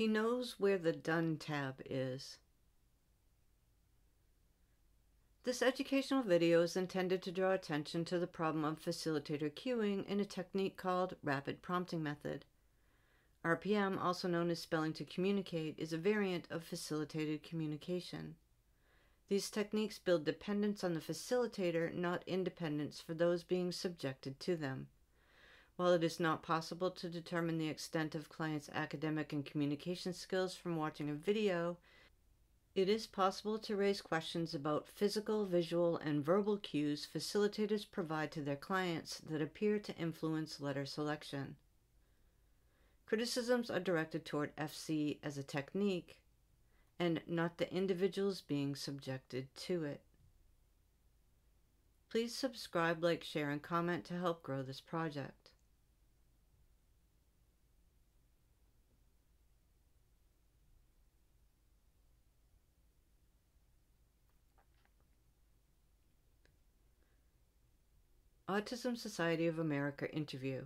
He knows where the Done tab is. This educational video is intended to draw attention to the problem of facilitator cueing in a technique called rapid prompting method. RPM, also known as spelling to communicate, is a variant of facilitated communication. These techniques build dependence on the facilitator, not independence for those being subjected to them. While it is not possible to determine the extent of clients' academic and communication skills from watching a video, it is possible to raise questions about physical, visual, and verbal cues facilitators provide to their clients that appear to influence letter selection. Criticisms are directed toward FC as a technique, and not the individuals being subjected to it. Please subscribe, like, share, and comment to help grow this project. Autism Society of America interview.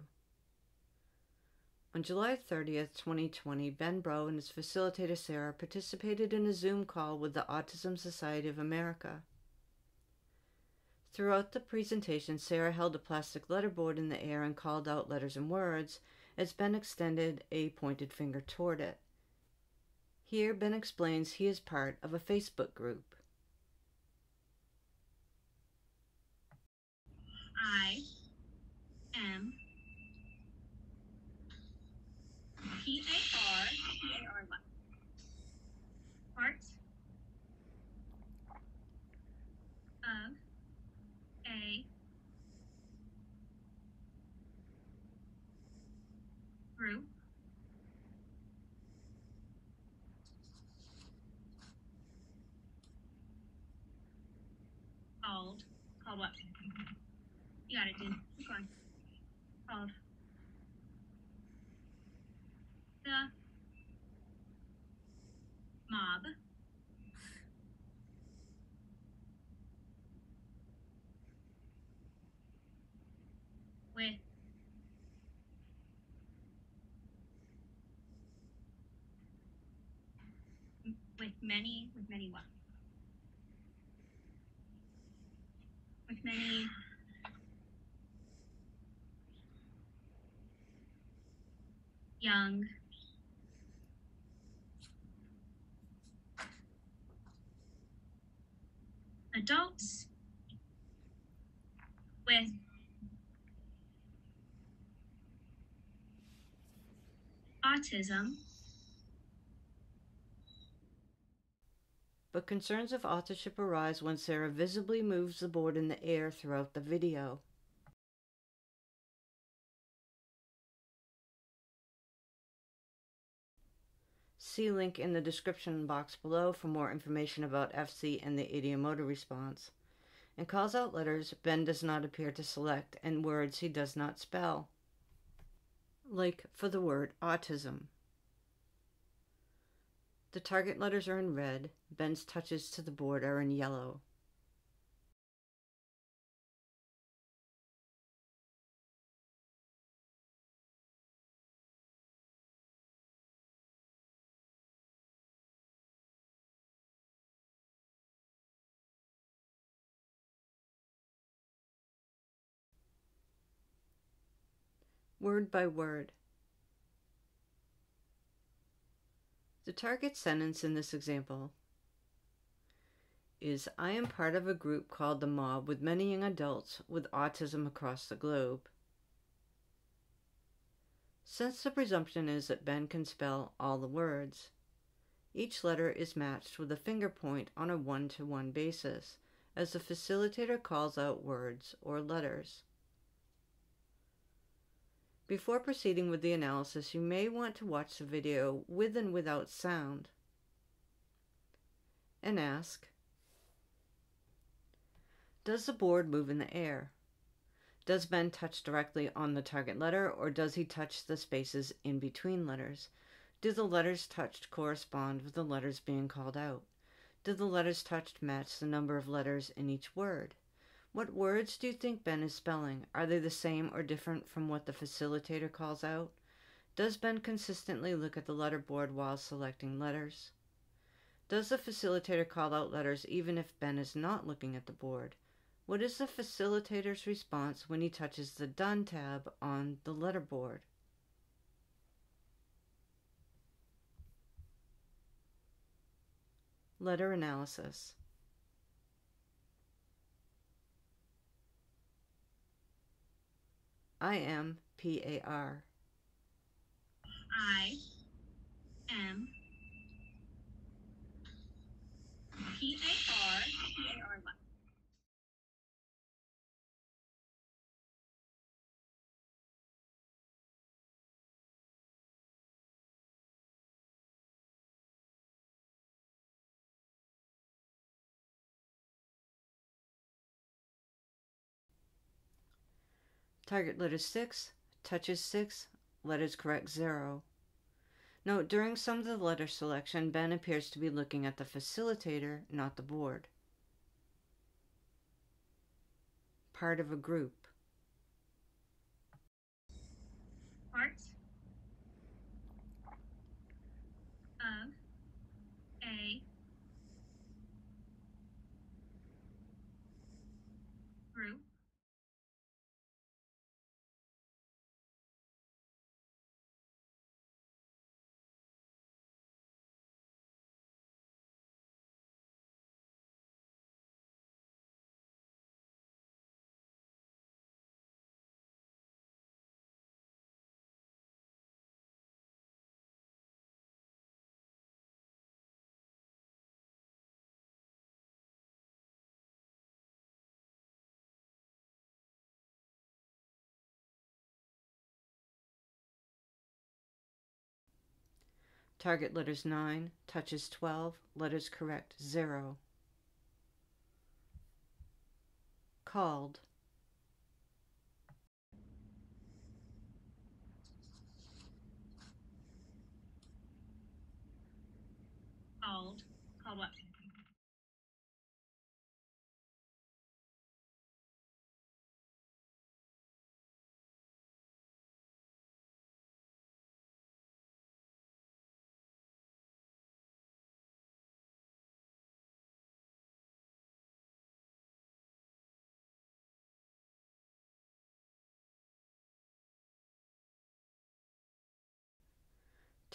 On July 30th, 2020, Ben Bro and his facilitator Sarah participated in a Zoom call with the Autism Society of America. Throughout the presentation, Sarah held a plastic letterboard in the air and called out letters and words as Ben extended a pointed finger toward it. Here, Ben explains he is part of a Facebook group. I am P-A-R-Y, part of a group called what? You got it, dude. Keep going. Called the mob with many what? With many young adults with autism, But concerns of authorship arise when Sarah visibly moves the board in the air throughout the video. See link in the description box below for more information about FC and the ideomotor response. And calls out letters Ben does not appear to select and words he does not spell. Like for the word autism. The target letters are in red, Ben's touches to the board are in yellow. Word by word. The target sentence in this example is, I am part of a group called the Mob with many young adults with autism across the globe. Since the presumption is that Ben can spell all the words, each letter is matched with a finger point on a one-to-one basis as the facilitator calls out words or letters. Before proceeding with the analysis, you may want to watch the video with and without sound and ask, does the board move in the air? Does Ben touch directly on the target letter, or does he touch the spaces in between letters? Do the letters touched correspond with the letters being called out? Do the letters touched match the number of letters in each word? What words do you think Ben is spelling? Are they the same or different from what the facilitator calls out? Does Ben consistently look at the letterboard while selecting letters? Does the facilitator call out letters even if Ben is not looking at the board? What is the facilitator's response when he touches the Done tab on the letterboard? Letter analysis. I am PAR. I am PAR. Target letter 6, touches 6, letters correct 0. Note, during some of the letter selection, Ben appears to be looking at the facilitator, not the board. Part of a group. Part of a group. Target letters 9, touches 12, letters correct 0. Called. Called. Called what?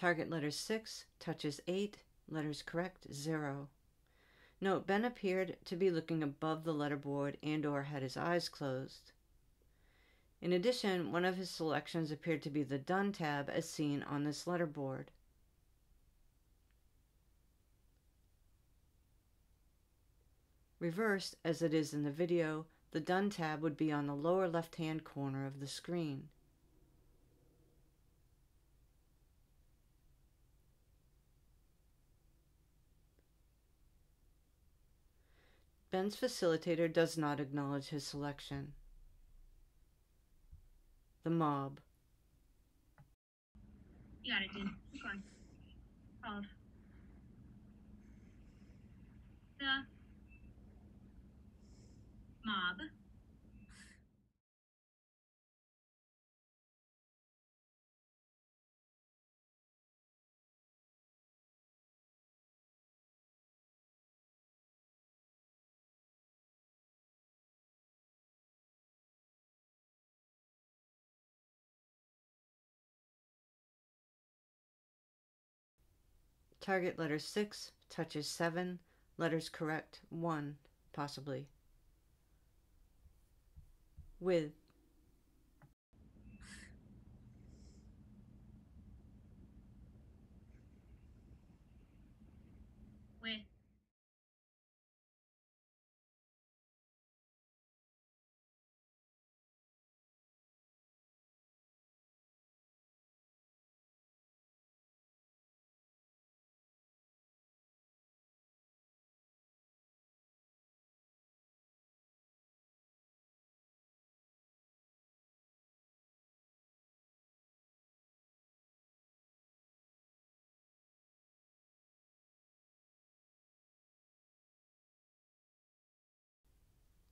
Target letters 6, touches 8, letters correct 0. Note, Ben appeared to be looking above the letterboard and or had his eyes closed. In addition, one of his selections appeared to be the Done tab as seen on this letterboard. Reversed, as it is in the video, the Done tab would be on the lower left-hand corner of the screen. Ben's facilitator does not acknowledge his selection. The mob. You got it, dude. Keep going. Called. The mob. Target letter 6, touches 7, letters correct 1, possibly. With. With.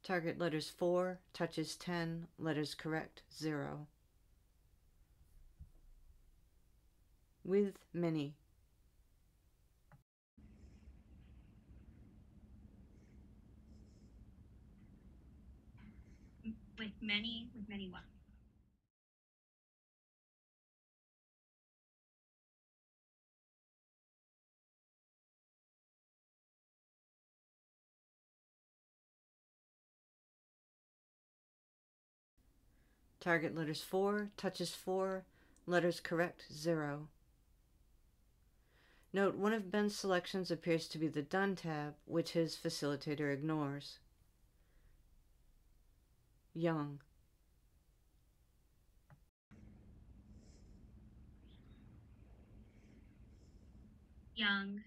Target letters 4, touches 10, letters correct 0. With many. With many what? Target letters 4, touches 4, letters correct 0. Note one of Ben's selections appears to be the Done tab, which his facilitator ignores. Young. Young.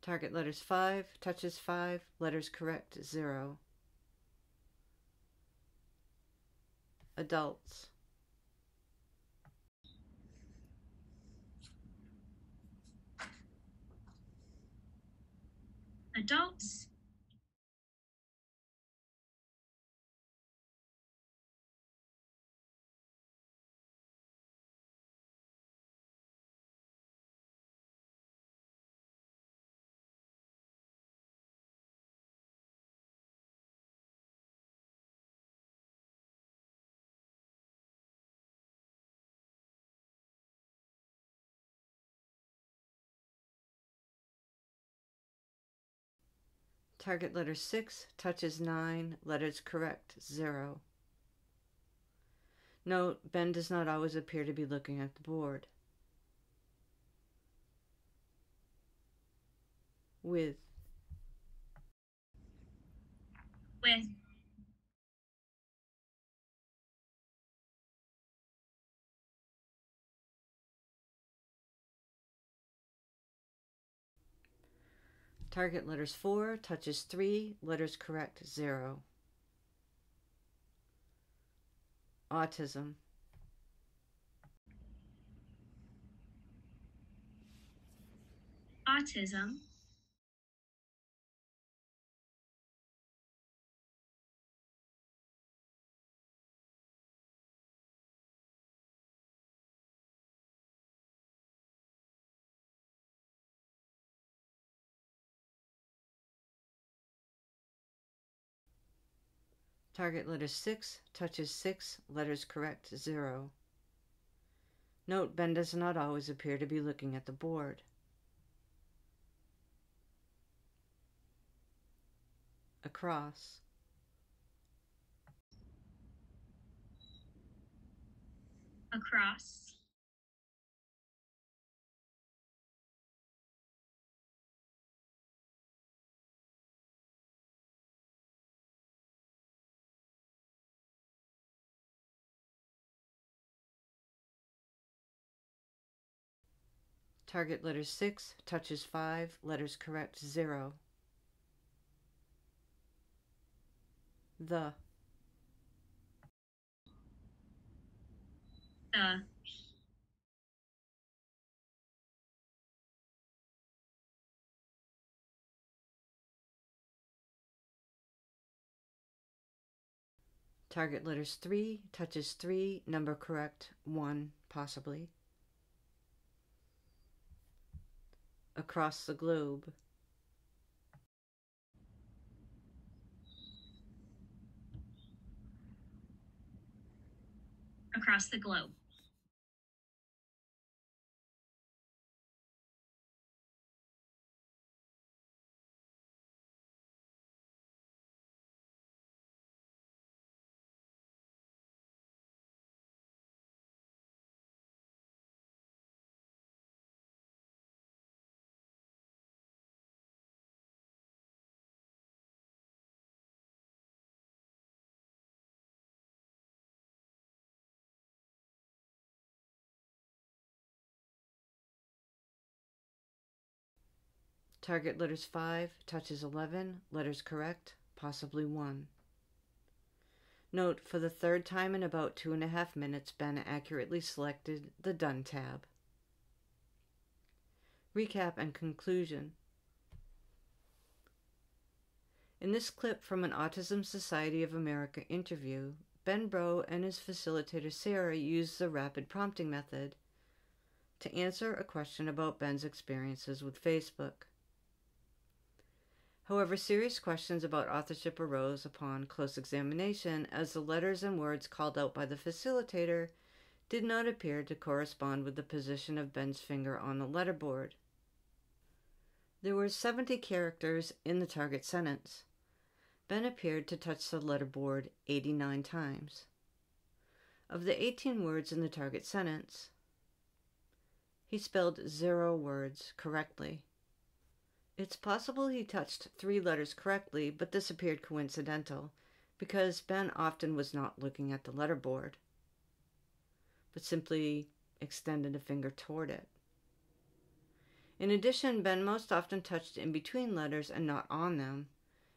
Target letters 5, touches 5, letters correct 0. Adults. Adults. Target letter 6, touches 9, letters correct 0. Note, Ben does not always appear to be looking at the board. With. With. Target letters 4, touches 3, letters correct 0. Autism. Autism. Target letters 6, touches 6, letters correct 0. Note, Ben does not always appear to be looking at the board. Across. Across. Target letters 6, touches 5, letters correct 0. The. The. Target letters 3, touches 3, number correct 1, possibly. Across the globe. Across the globe. Target letters 5, touches 11, letters correct, possibly 1. Note, for the third time in about 2.5 minutes, Ben accurately selected the Done tab. Recap and conclusion. In this clip from an Autism Society of America interview, Ben Bro and his facilitator Sarah used the rapid prompting method to answer a question about Ben's experiences with Facebook. However, serious questions about authorship arose upon close examination, as the letters and words called out by the facilitator did not appear to correspond with the position of Ben's finger on the letterboard. There were 70 characters in the target sentence. Ben appeared to touch the letterboard 89 times. Of the 18 words in the target sentence, he spelled 0 words correctly. It's possible he touched 3 letters correctly, but this appeared coincidental, because Ben often was not looking at the letterboard, but simply extended a finger toward it. In addition, Ben most often touched in between letters and not on them,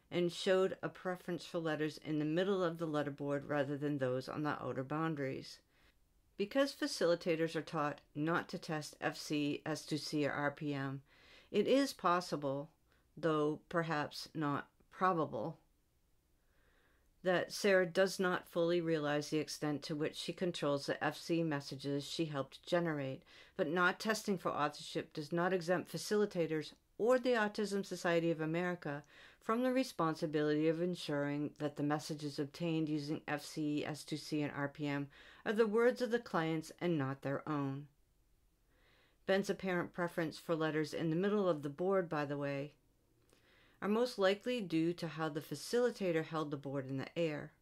and showed a preference for letters in the middle of the letterboard rather than those on the outer boundaries. Because facilitators are taught not to test FCisNotScience or RPM, it is possible, though perhaps not probable, that Sarah does not fully realize the extent to which she controls the FC messages she helped generate, but not testing for authorship does not exempt facilitators or the Autism Society of America from the responsibility of ensuring that the messages obtained using FCisNotScience and RPM are the words of the clients and not their own. Ben's apparent preference for letters in the middle of the board, by the way, are most likely due to how the facilitator held the board in the air,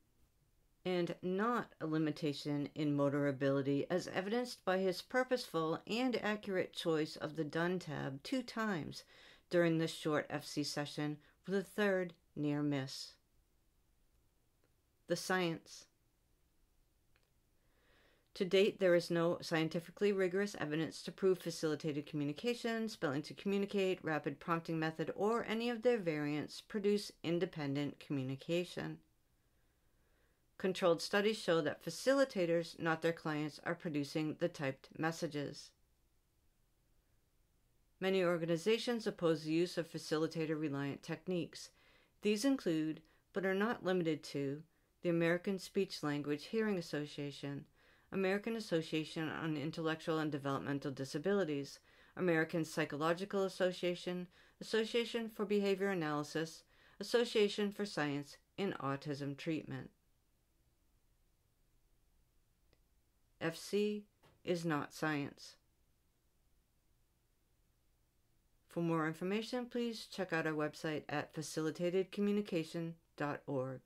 and not a limitation in motor ability as evidenced by his purposeful and accurate choice of the Done tab 2 times during this short FC session, with a third near miss. The science. To date, there is no scientifically rigorous evidence to prove facilitated communication, spelling to communicate, rapid prompting method, or any of their variants produce independent communication. Controlled studies show that facilitators, not their clients, are producing the typed messages. Many organizations oppose the use of facilitator-reliant techniques. These include, but are not limited to, the American Speech-Language Hearing Association, American Association on Intellectual and Developmental Disabilities, American Psychological Association, Association for Behavior Analysis, Association for Science in Autism Treatment. FC is not science. For more information, please check out our website at facilitatedcommunication.org.